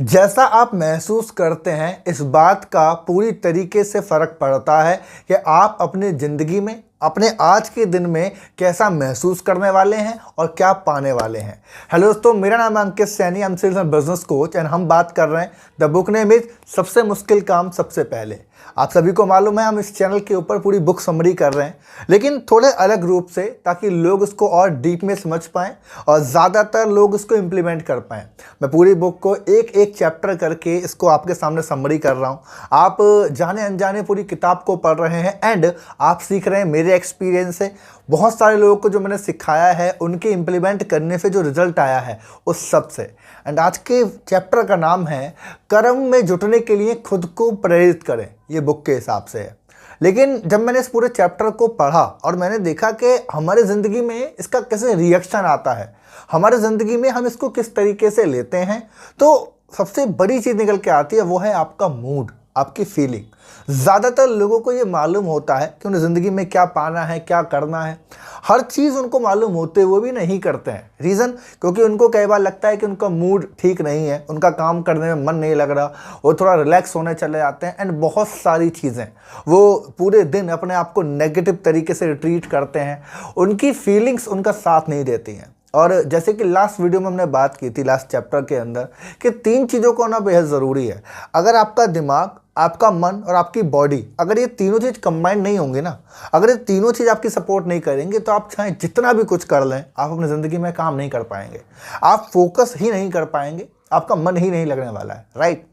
जैसा आप महसूस करते हैं इस बात का पूरी तरीके से फ़र्क पड़ता है कि आप अपनी ज़िंदगी में अपने आज के दिन में कैसा महसूस करने वाले हैं और क्या पाने वाले हैं। हेलो दोस्तों, मेरा नाम है Ankit Saini, I am sales and business coach and हम बात कर रहे हैं द बुक नेम इज सबसे मुश्किल काम सबसे पहले। आप सभी को मालूम है हम इस चैनल के ऊपर पूरी बुक समरी कर रहे हैं, लेकिन थोड़े अलग रूप से, ताकि लोग इसको और डीप में समझ पाएं और ज़्यादातर लोग इसको इम्प्लीमेंट कर पाएं। मैं पूरी बुक को एक एक चैप्टर करके इसको आपके सामने समरी कर रहा हूं। आप जाने अनजाने पूरी किताब को पढ़ रहे हैं एंड आप सीख रहे हैं मेरे एक्सपीरियंस से। बहुत सारे लोगों को जो मैंने सिखाया है उनके इम्प्लीमेंट करने से जो रिजल्ट आया है उस सब से। एंड आज के चैप्टर का नाम है कर्म में जुटने के लिए खुद को प्रेरित करें, ये बुक के हिसाब से है। लेकिन जब मैंने इस पूरे चैप्टर को पढ़ा और मैंने देखा कि हमारे ज़िंदगी में इसका कैसे रिएक्शन आता है, हमारे ज़िंदगी में हम इसको किस तरीके से लेते हैं, तो सबसे बड़ी चीज़ निकल के आती है वो है आपका मूड, आपकी फीलिंग। ज़्यादातर लोगों को ये मालूम होता है कि उन्हें ज़िंदगी में क्या पाना है, क्या करना है, हर चीज़ उनको मालूम होते हुए भी नहीं करते हैं। रीज़न क्योंकि उनको कई बार लगता है कि उनका मूड ठीक नहीं है, उनका काम करने में मन नहीं लग रहा, वो थोड़ा रिलैक्स होने चले जाते हैं एंड बहुत सारी चीज़ें वो पूरे दिन अपने आप को नेगेटिव तरीके से ट्रीट करते हैं। उनकी फीलिंग्स उनका साथ नहीं देती हैं। और जैसे कि लास्ट वीडियो में हमने बात की थी, लास्ट चैप्टर के अंदर, कि 3 चीज़ों को होना बेहद ज़रूरी है। अगर आपका दिमाग, आपका मन और आपकी बॉडी, अगर ये तीनों चीज़ कंबाइंड नहीं होंगे ना, अगर ये तीनों चीज़ आपकी सपोर्ट नहीं करेंगे, तो आप चाहे जितना भी कुछ कर लें, आप अपनी ज़िंदगी में काम नहीं कर पाएंगे, आप फोकस ही नहीं कर पाएंगे, आपका मन ही नहीं लगने वाला है। राइट।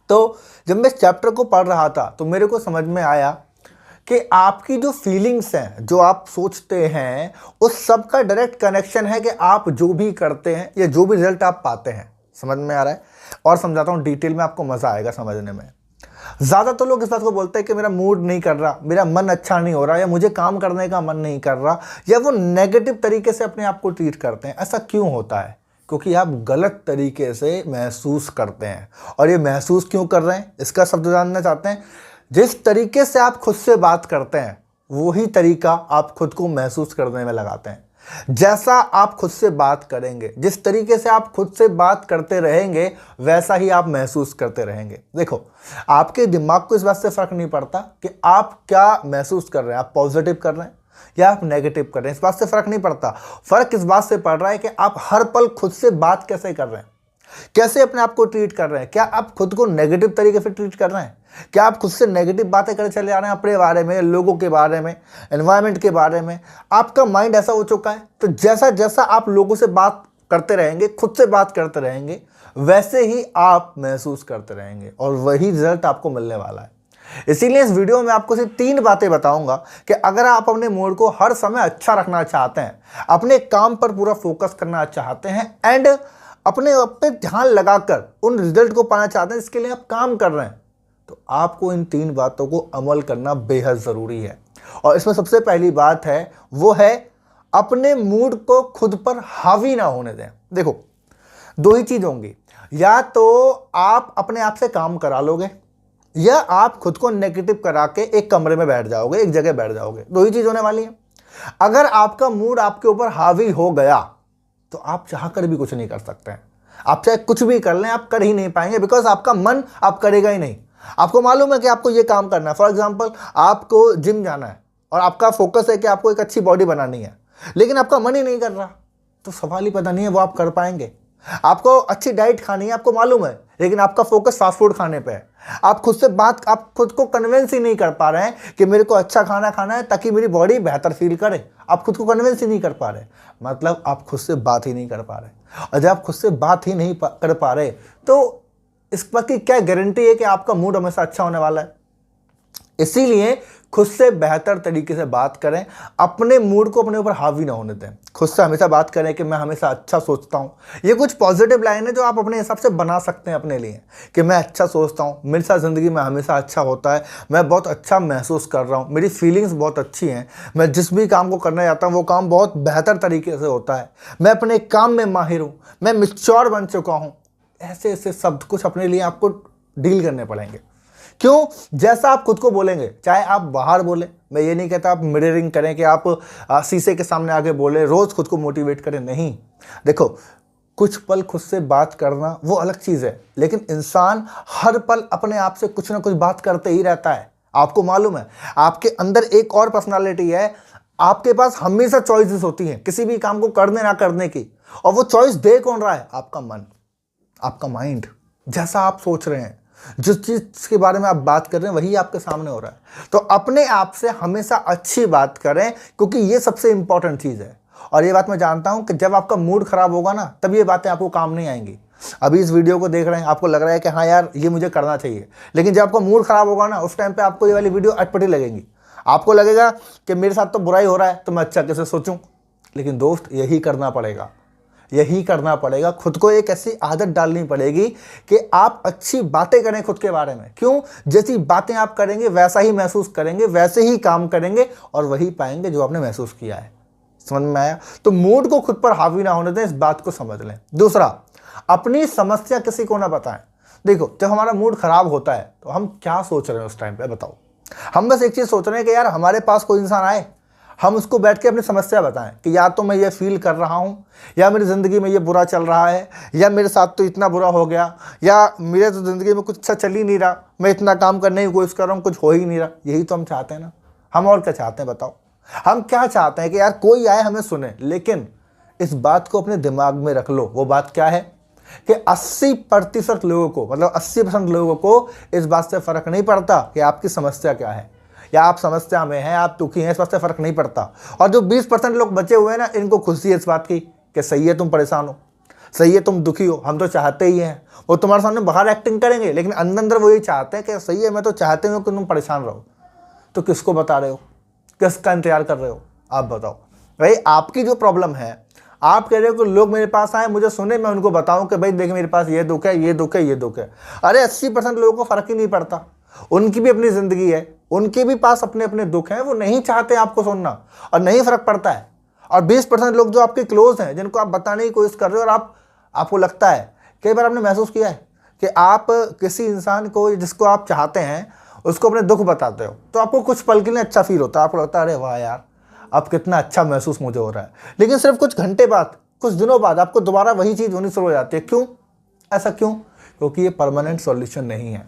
तो जब मैं इस चैप्टर को पढ़ रहा था तो मेरे को समझ में आया कि आपकी जो फीलिंग्स हैं, जो आप सोचते हैं, उस सब का डायरेक्ट कनेक्शन है कि आप जो भी करते हैं या जो भी रिजल्ट आप पाते हैं। समझ में आ रहा है? और समझाता हूँ डिटेल में, आपको मज़ा आएगा समझने में। ज़्यादातर लोग इस बात को बोलते हैं कि मेरा मूड नहीं कर रहा, मेरा मन अच्छा नहीं हो रहा, या मुझे काम करने का मन नहीं कर रहा, या वो नेगेटिव तरीके से अपने आप को ट्रीट करते हैं। ऐसा क्यों होता है? क्योंकि आप गलत तरीके से महसूस करते हैं। और ये महसूस क्यों कर रहे हैं, इसका शब्द जानना चाहते हैं? जिस तरीके से आप खुद से बात करते हैं वही तरीका आप खुद को महसूस करने में लगाते हैं। जैसा आप खुद से बात करेंगे, जिस तरीके से आप खुद से बात करते रहेंगे, वैसा ही आप महसूस करते रहेंगे। देखो, आपके दिमाग को इस बात से फर्क नहीं पड़ता कि आप क्या महसूस कर रहे हैं, आप पॉजिटिव कर रहे हैं या आप नेगेटिव कर रहे हैं, इस बात से फर्क नहीं पड़ता। फर्क इस बात से पड़ रहा है कि आप हर पल खुद से बात कैसे कर रहे हैं, कैसे अपने आप को ट्रीट कर रहे हैं। क्या आप खुद को नेगेटिव तरीके से ट्रीट कर रहे हैं? क्या आप खुद से नेगेटिव बातें करते चले जा रहे हैं अपने बारे में, लोगों के बारे में, एनवायरनमेंट के बारे में? आपका माइंड ऐसा हो चुका है। तो जैसा जैसा आप लोगों से बात करते रहेंगे, खुद से बात करते रहेंगे, वैसे ही आप महसूस करते रहेंगे और वही रिजल्ट आपको मिलने वाला है। इसीलिए इस वीडियो में आपको सिर्फ 3 बातें बताऊंगा कि अगर आप अपने मूड को हर समय अच्छा रखना चाहते हैं, अपने काम पर पूरा फोकस करना चाहते हैं एंड अपने आप पे ध्यान लगाकर उन रिजल्ट को पाना चाहते हैं, इसके लिए आप काम कर रहे हैं, तो आपको इन 3 बातों को अमल करना बेहद ज़रूरी है। और इसमें सबसे पहली बात है वो है अपने मूड को खुद पर हावी ना होने दें। देखो, 2 ही चीज़ होंगी, या तो आप अपने आप से काम करा लोगे या आप खुद को नेगेटिव करा के एक कमरे में बैठ जाओगे, एक जगह बैठ जाओगे। 2 ही चीज़ होने वाली है। अगर आपका मूड आपके ऊपर हावी हो गया तो आप चाह कर भी कुछ नहीं कर सकते हैं। आप चाहे कुछ भी कर लें, आप कर ही नहीं पाएंगे, बिकॉज आपका मन आप करेगा ही नहीं। आपको मालूम है कि आपको ये काम करना है, फॉर एग्जाम्पल आपको जिम जाना है और आपका फोकस है कि आपको एक अच्छी बॉडी बनानी है, लेकिन आपका मन ही नहीं कर रहा, तो सवाल ही पता नहीं है वो आप कर पाएंगे। आपको अच्छी डाइट खानी है, आपको मालूम है, लेकिन आपका फोकस फास्ट फूड खाने पे है। आप खुद को कन्विंस ही नहीं कर पा रहे हैं कि मेरे को अच्छा खाना खाना है ताकि मेरी बॉडी बेहतर फील करे। आप खुद को कन्विंस ही नहीं कर पा रहे, मतलब आप खुद से बात ही नहीं कर पा रहे। और जब आप खुद से बात ही नहीं कर पा रहे तो इस बात की क्या गारंटी है कि आपका मूड हमेशा अच्छा होने वाला है? इसीलिए खुद से बेहतर तरीके से बात करें, अपने मूड को अपने ऊपर हावी ना होने दें। खुद से हमेशा बात करें कि मैं हमेशा अच्छा सोचता हूँ। ये कुछ पॉजिटिव लाइन है जो आप अपने हिसाब से बना सकते हैं अपने लिए, कि मैं अच्छा सोचता हूँ, मेरे साथ ज़िंदगी में हमेशा अच्छा होता है, मैं बहुत अच्छा महसूस कर रहा हूँ, मेरी फीलिंग्स बहुत अच्छी हैं, मैं जिस भी काम को करना चाहता हूँ वो काम बहुत बेहतर तरीके से होता है, मैं अपने काम में माहिर हूँ, मैं मैच्योर बन चुका हूँ। ऐसे ऐसे शब्द कुछ अपने लिए आपको डील करने पड़ेंगे। क्यों? जैसा आप खुद को बोलेंगे, चाहे आप बाहर बोले, मैं ये नहीं कहता आप मिररिंग करें कि आप शीशे के सामने आके बोले, रोज खुद को मोटिवेट करें, नहीं। देखो, कुछ पल खुद से बात करना वो अलग चीज है, लेकिन इंसान हर पल अपने आप से कुछ ना कुछ बात करते ही रहता है। आपको मालूम है, आपके अंदर एक और पर्सनालिटी है, आपके पास हमेशा चॉइसेस होती हैं किसी भी काम को करने ना करने की, और वो चॉइस दे कौन रहा है? आपका मन, आपका माइंड। जैसा आप सोच रहे हैं, जिस चीज के बारे में आप बात कर रहे हैं, वही आपके सामने हो रहा है। तो अपने आप से हमेशा अच्छी बात करें, क्योंकि ये सबसे इंपॉर्टेंट चीज है। और ये बात मैं जानता हूं कि जब आपका मूड खराब होगा ना, तब ये बातें आपको काम नहीं आएंगी। अभी इस वीडियो को देख रहे हैं, आपको लग रहा है कि हाँ यार ये मुझे करना चाहिए, लेकिन जब आपका मूड खराब होगा ना, उस टाइम पे आपको ये वाली वीडियो अटपटी लगेंगी। आपको लगेगा कि मेरे साथ तो बुरा ही हो रहा है, तो मैं अच्छा कैसे सोचूं। लेकिन दोस्त, यही करना पड़ेगा, यही करना पड़ेगा। खुद को एक ऐसी आदत डालनी पड़ेगी कि आप अच्छी बातें करें खुद के बारे में। क्यों? जैसी बातें आप करेंगे वैसा ही महसूस करेंगे, वैसे ही काम करेंगे, और वही पाएंगे जो आपने महसूस किया है। समझ में आया? तो मूड को खुद पर हावी ना होने दें, इस बात को समझ लें। दूसरा, अपनी समस्या किसी को ना बताएं। देखो, जब हमारा मूड खराब होता है तो हम क्या सोच रहे हैं उस टाइम पे? बताओ। हम बस एक चीज सोच रहे हैं कि यार हमारे पास कोई इंसान आए, हम उसको बैठ के अपनी समस्या बताएं कि या तो मैं ये फील कर रहा हूं, या मेरी ज़िंदगी में ये बुरा चल रहा है, या मेरे साथ तो इतना बुरा हो गया, या मेरे तो ज़िंदगी में कुछ अच्छा चल ही नहीं रहा, मैं इतना काम करने की कोशिश कर रहा हूं, कुछ हो ही नहीं रहा। यही तो हम चाहते हैं ना। हम और क्या चाहते हैं बताओ? हम क्या चाहते हैं कि यार कोई आए हमें सुने। लेकिन इस बात को अपने दिमाग में रख लो। वो बात क्या है कि 80% लोगों को, मतलब 80% लोगों को इस बात से फर्क नहीं पड़ता कि आपकी समस्या क्या है, या आप समस्या में हैं, आप दुखी हैं, इस बात से फर्क नहीं पड़ता। और जो 20% लोग बचे हुए हैं ना, इनको खुशी है इस बात की कि सही है तुम परेशान हो, सही है तुम दुखी हो, हम तो चाहते ही हैं। वो तुम्हारे सामने बाहर एक्टिंग करेंगे, लेकिन अंदर अंदर वो ये चाहते हैं कि सही है, मैं तो चाहते हूँ कि तुम परेशान रहो। तो किसको बता रहे हो? किसका इंतजार कर रहे हो? आप बताओ भाई। आपकी जो प्रॉब्लम है, आप कह रहे हो कि लोग मेरे पास आए, मुझे सुने, मैं उनको बताऊं कि भाई देखिए मेरे पास ये दुख है, ये दुख है, ये दुख है। अरे 80% लोगों को फर्क ही नहीं पड़ता। उनकी भी अपनी जिंदगी है, उनके भी पास अपने अपने दुख हैं, वो नहीं चाहते आपको सुनना, और नहीं फर्क पड़ता है। और 20% लोग जो आपके क्लोज हैं, जिनको आप बताने की कोशिश कर रहे हो, और आपको लगता है, कई बार आपने महसूस किया है कि आप किसी इंसान को जिसको आप चाहते हैं उसको अपने दुख बताते हो, तो आपको कुछ पल के लिए अच्छा फील होता है, आपको लगता है अरे वाह यार अब कितना अच्छा महसूस मुझे हो रहा है। लेकिन सिर्फ कुछ घंटे बाद, कुछ दिनों बाद आपको दोबारा वही चीज़ होनी शुरू हो जाती है। क्यों? ऐसा क्यों? क्योंकि ये परमानेंट सॉल्यूशन नहीं है।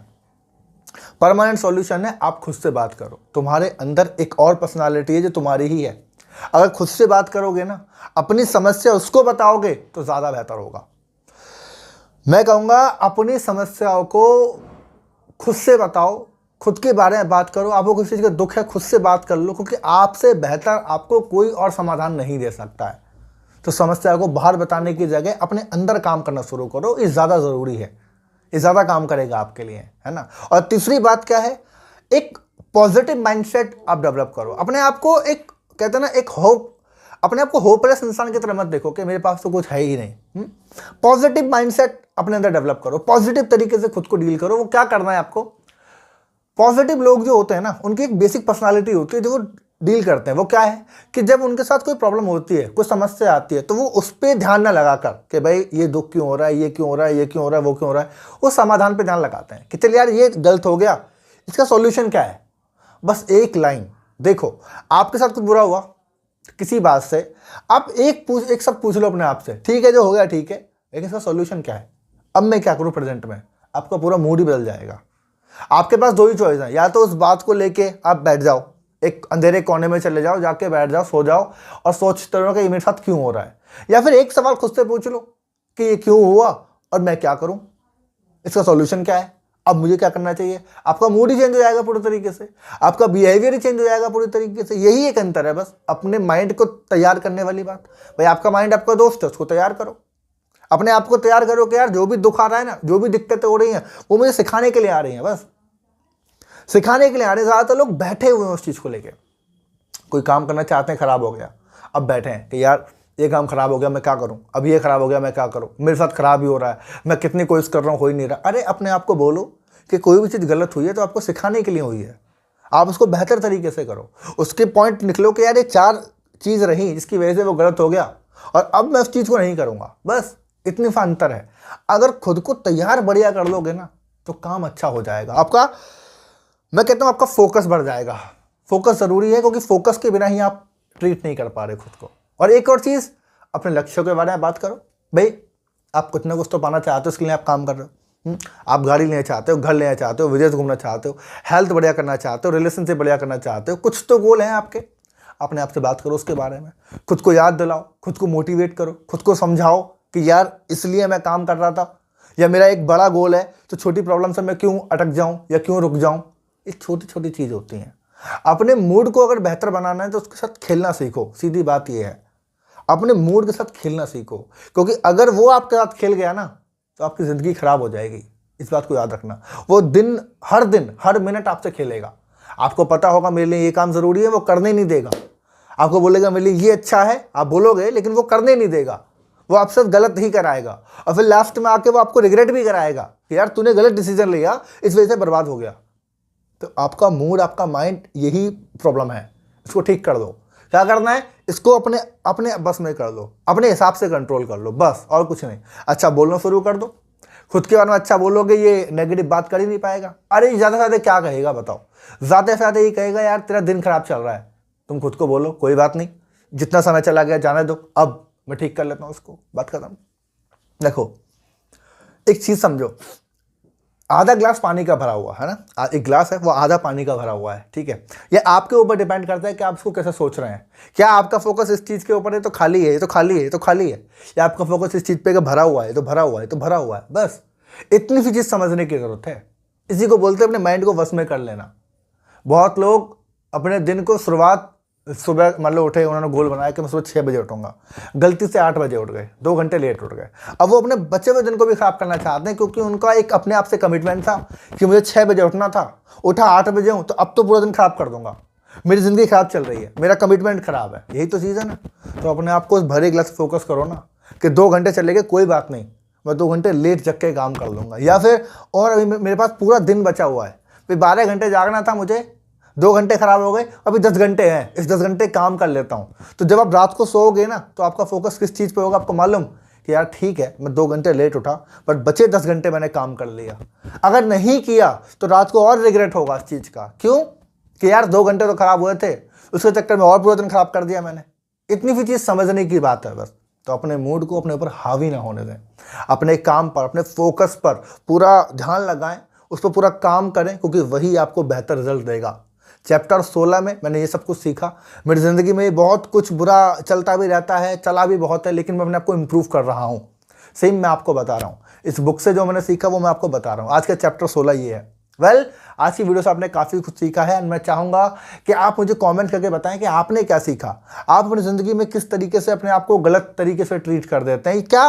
परमानेंट सॉल्यूशन है आप खुद से बात करो। तुम्हारे अंदर एक और पर्सनालिटी है जो तुम्हारी ही है। अगर खुद से बात करोगे ना, अपनी समस्या उसको बताओगे, तो ज़्यादा बेहतर होगा। मैं कहूँगा अपनी समस्याओं को खुद से बताओ, खुद के बारे में बात करो। आपको किसी चीज़ का दुख है, खुद से बात कर लो, क्योंकि आपसे बेहतर आपको कोई और समाधान नहीं दे सकता है। तो समस्या को बाहर बताने की जगह अपने अंदर काम करना शुरू करो, ये ज़्यादा ज़रूरी है, ये ज़्यादा काम करेगा आपके लिए, है ना। और तीसरी बात क्या है? एक पॉजिटिव माइंडसेट आप डेवलप करो। अपने आप को एक, कहते हैं ना, एक होप, अपने आप को होपलेस इंसान की तरह मत देखो कि मेरे पास तो कुछ है ही नहीं। पॉजिटिव माइंडसेट अपने अंदर डेवलप करो, पॉजिटिव तरीके से खुद को डील करो। वो क्या करना है आपको? पॉजिटिव लोग जो होते हैं ना, उनकी एक बेसिक पर्सनालिटी होती है जो वो डील करते हैं। वो क्या है कि जब उनके साथ कोई प्रॉब्लम होती है, कोई समस्या आती है, तो वो उस पर ध्यान ना लगाकर कि भाई ये दुख क्यों हो रहा है, ये क्यों हो रहा है, ये क्यों हो रहा है, वो क्यों हो रहा है, वो समाधान पे ध्यान लगाते हैं कि चल यार ये गलत हो गया, इसका सॉल्यूशन क्या है। बस एक लाइन, देखो आपके साथ कुछ बुरा हुआ किसी बात से, आप एक सब पूछ लो अपने आप से, ठीक है जो हो गया ठीक है, लेकिन इसका सॉल्यूशन क्या है? अब मैं क्या करूं प्रेजेंट में? आपका पूरा मूड ही बदल जाएगा। आपके पास दो ही चॉइस है, या तो उस बात को लेके आप बैठ जाओ, एक अंधेरे कोने में चले जाओ, जाके बैठ जाओ, सो जाओ और सोचते रहो कि ये मेरे साथ क्यों हो रहा है, या फिर एक सवाल खुद से पूछ लो कि ये क्यों हुआ और मैं क्या करूं, इसका सॉल्यूशन क्या है, अब मुझे क्या करना चाहिए। आपका मूड ही चेंज हो जाएगा पूरी तरीके से, आपका बिहेवियर ही चेंज हो जाएगा पूरी तरीके से। यही एक अंतर है बस, अपने माइंड को तैयार करने वाली बात। भाई आपका माइंड आपका दोस्त है, उसको तैयार करो, अपने आप को तैयार करो कि यार जो भी दुख आ रहा है ना, जो भी दिक्कतें हो रही हैं, वो मुझे सिखाने के लिए आ रही हैं, बस सिखाने के लिए आ रहे हैं। ज़्यादातर लोग बैठे हुए हैं उस चीज़ को लेके, कोई काम करना चाहते हैं, खराब हो गया, अब बैठे हैं कि यार ये काम खराब हो गया मैं क्या करूं, अब ये खराब हो गया मैं क्या करूं, मेरे साथ खराब ही हो रहा है, मैं कितनी कोशिश कर रहा हूं हो ही नहीं रहा। अरे अपने आप को बोलो कि कोई भी चीज़ गलत हुई है तो आपको सिखाने के लिए हुई है, आप उसको बेहतर तरीके से करो, उसके पॉइंट निकलो कि यार ये 4 चीज़ रही जिसकी वजह से वो गलत हो गया और अब मैं उस चीज़ को नहीं करूँगा। बस इतनी सा अंतर है। अगर खुद को तैयार बढ़िया कर लोगे ना, तो काम अच्छा हो जाएगा आपका। मैं कहता हूँ आपका फोकस बढ़ जाएगा। फोकस ज़रूरी है क्योंकि फोकस के बिना ही आप ट्रीट नहीं कर पा रहे खुद को। और एक और चीज़, अपने लक्ष्यों के बारे में बात करो। भाई आप कुछ ना कुछ तो पाना चाहते हो, इसके लिए आप काम कर रहे हो। आप गाड़ी लेना चाहते हो, घर लेना चाहते हो, विदेश घूमना चाहते हो, हेल्थ बढ़िया करना चाहते हो, रिलेशनशिप बढ़िया करना चाहते हो, कुछ तो गोल हैं आपके। अपने आप से बात करो उसके बारे में, खुद को याद दिलाओ, खुद को मोटिवेट करो, खुद को समझाओ कि यार इसलिए मैं काम कर रहा था, या मेरा एक बड़ा गोल है तो छोटी प्रॉब्लम से मैं क्यों अटक जाऊं या क्यों रुक जाऊं। ये छोटी छोटी चीज़ होती हैं। अपने मूड को अगर बेहतर बनाना है तो उसके साथ खेलना सीखो। सीधी बात ये है, अपने मूड के साथ खेलना सीखो, क्योंकि अगर वो आपके साथ खेल गया ना तो आपकी ज़िंदगी खराब हो जाएगी। इस बात को याद रखना। वो दिन हर मिनट आपसे खेलेगा। आपको पता होगा मेरे लिए ये काम ज़रूरी है, वो करने नहीं देगा। आपको बोलेगा मेरे लिए ये अच्छा है, आप बोलोगे, लेकिन वो करने नहीं देगा। वो आपसे गलत ही कराएगा और फिर लास्ट में आके वो आपको रिग्रेट भी कराएगा कि यार तूने गलत डिसीजन लिया, इस वजह से बर्बाद हो गया। तो आपका मूड, आपका माइंड, यही प्रॉब्लम है। इसको ठीक कर दो। क्या करना है, इसको अपने अपने बस में कर लो, अपने हिसाब से कंट्रोल कर लो, बस और कुछ नहीं। अच्छा बोलना शुरू कर दो। खुद के बारे में अच्छा बोलोगे, ये नेगेटिव बात कर ही नहीं पाएगा। अरे ज़्यादा से ज़्यादा क्या कहेगा बताओ, ज़्यादा से ज़्यादा ये कहेगा यार तेरा दिन खराब चल रहा है। तुम खुद को बोलो कोई बात नहीं, जितना समय चला गया जाने दो, अब मैं ठीक कर लेता हूँ उसको, बात खत्म। देखो एक चीज़ समझो, आधा ग्लास पानी का भरा हुआ है ना, एक ग्लास है वो आधा पानी का भरा हुआ है, ठीक है। ये आपके ऊपर डिपेंड करता है कि आप इसको कैसे सोच रहे हैं। क्या आपका फोकस इस चीज़ के ऊपर है तो खाली है, ये तो खाली है, ये तो खाली है, या आपका फोकस इस चीज़ पे कि भरा हुआ है तो भरा हुआ है तो भरा हुआ है। बस इतनी सी चीज़ समझने की ज़रूरत है। इसी को बोलते हैं अपने माइंड को वश में कर लेना। बहुत लोग अपने दिन को शुरुआत सुबह मान लो उठे, उन्होंने गोल बनाया कि मैं सुबह 6 बजे उठूंगा, गलती से 8 बजे उठ गए, 2 घंटे लेट उठ गए। अब वो अपने बचे हुए दिन को भी खराब करना चाहते हैं, क्योंकि उनका एक अपने आप से कमिटमेंट था कि मुझे 6 बजे उठना था, उठा 8 बजे हूँ तो अब तो पूरा दिन खराब कर दूंगा, मेरी ज़िंदगी खराब चल रही है, मेरा कमिटमेंट खराब है। यही तो चीज़ है ना। तो अपने आप को उस भरे गिलास फोकस करो ना कि 2 घंटे चले गए कोई बात नहीं, मैं 2 घंटे लेट जग के काम कर लूँगा। या फिर और अभी मेरे पास पूरा दिन बचा हुआ है, फिर 12 घंटे जागना था मुझे, 2 घंटे खराब हो गए, अभी 10 घंटे हैं, इस 10 घंटे काम कर लेता हूँ। तो जब आप रात को सोओगे ना तो आपका फोकस किस चीज़ पे होगा, आपको मालूम कि यार ठीक है मैं 2 घंटे लेट उठा पर बचे 10 घंटे मैंने काम कर लिया। अगर नहीं किया तो रात को और रिग्रेट होगा इस चीज़ का। क्यों कि यार 2 घंटे तो खराब हुए थे, उसके चक्कर में और पूरा दिन खराब कर दिया मैंने। इतनी सी चीज़ समझने की बात है बस। तो अपने मूड को अपने ऊपर हावी ना होने दें, अपने काम पर, अपने फोकस पर पूरा ध्यान लगाएं, उस पर पूरा काम करें, क्योंकि वही आपको बेहतर रिजल्ट देगा। चैप्टर 16 में मैंने ये सब कुछ सीखा। मेरी ज़िंदगी में बहुत कुछ बुरा चलता भी रहता है, चला भी बहुत है, लेकिन मैं अपने आप को इम्प्रूव कर रहा हूँ। सेम मैं आपको बता रहा हूँ, इस बुक से जो मैंने सीखा वो मैं आपको बता रहा हूँ। आज का चैप्टर 16 ये है। आज की वीडियो से आपने काफ़ी कुछ सीखा है एंड मैं चाहूँगा कि आप मुझे कमेंट करके बताएं कि आपने क्या सीखा। आप अपनी ज़िंदगी में किस तरीके से अपने आप को गलत तरीके से ट्रीट कर देते हैं। क्या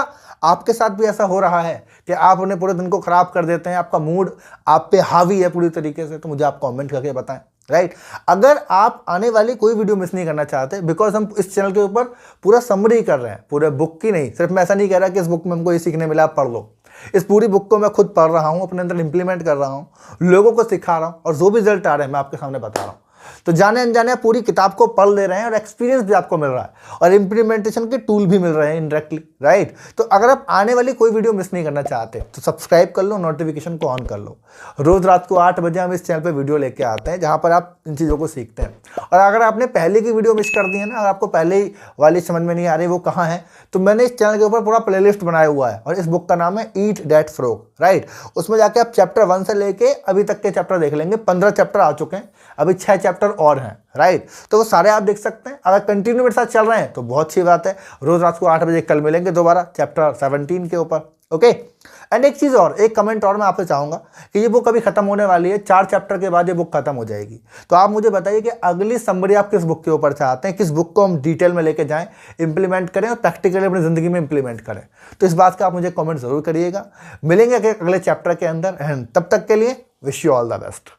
आपके साथ भी ऐसा हो रहा है कि आप अपने पूरे दिन को ख़राब कर देते हैं, आपका मूड आप पे हावी है पूरी तरीके से? तो मुझे आप कमेंट करके बताएं। राइट। अगर आप आने वाली कोई वीडियो मिस नहीं करना चाहते, बिकॉज हम इस चैनल के ऊपर पूरा समरी कर रहे हैं, पूरे बुक की नहीं। सिर्फ मैं ऐसा नहीं कह रहा कि इस बुक में हमको ये सीखने मिला आप पढ़ लो। इस पूरी बुक को मैं खुद पढ़ रहा हूँ, अपने अंदर इंप्लीमेंट कर रहा हूँ, लोगों को सिखा रहा हूँ, और जो भी रिजल्ट आ रहे हैं मैं आपके सामने बता रहा हूँ। तो जाने अनजाने आप पूरी किताब को पढ़ ले रहे हैं और एक्सपीरियंस भी आपको मिल रहा है और इंप्लीमेंटेशन के टूल भी मिल रहे हैं इनडायरेक्टली। राइट। तो अगर आप आने वाली कोई वीडियो मिस नहीं करना चाहते तो सब्सक्राइब कर लो, नोटिफिकेशन को ऑन कर लो। रोज रात को 8 बजे हम इस चैनल पे वीडियो लेके आते हैं जहां पर आप इन चीज़ों को सीखते हैं। और अगर आपने पहले की वीडियो मिस कर दी है ना, अगर आपको पहले वाली समझ में नहीं आ रही वो कहाँ है, तो मैंने इस चैनल के ऊपर पूरा प्लेलिस्ट बनाया हुआ है और इस बुक का नाम है ईट डैट फ्रॉग। राइट। उसमें जाके आप चैप्टर 1 से लेके अभी तक के चैप्टर देख लेंगे। 15 चैप्टर आ चुके हैं, अभी 6 चैप्टर और हैं। राइट। तो वो सारे आप देख सकते हैं। अगर कंटिन्यू मेरे साथ चल रहे हैं तो बहुत अच्छी बात है। रोज रात को 8 बजे कल मिलेंगे दोबारा चैप्टर 17 के ऊपर। ओके। एंड एक चीज़ और, एक कमेंट और मैं आपसे चाहूँगा कि ये बुक अभी खत्म होने वाली है, 4 चैप्टर के बाद ये बुक खत्म हो जाएगी। तो आप मुझे बताइए कि अगली समरी आप किस बुक के ऊपर चाहते हैं, किस बुक को हम डिटेल में लेके जाएं, इंप्लीमेंट करें और प्रैक्टिकली अपनी ज़िंदगी में इंप्लीमेंट करें। तो इस बात का आप मुझे कमेंट ज़रूर करिएगा। मिलेंगे अगले चैप्टर के अंदर। एंड तब तक के लिए wish you all the best.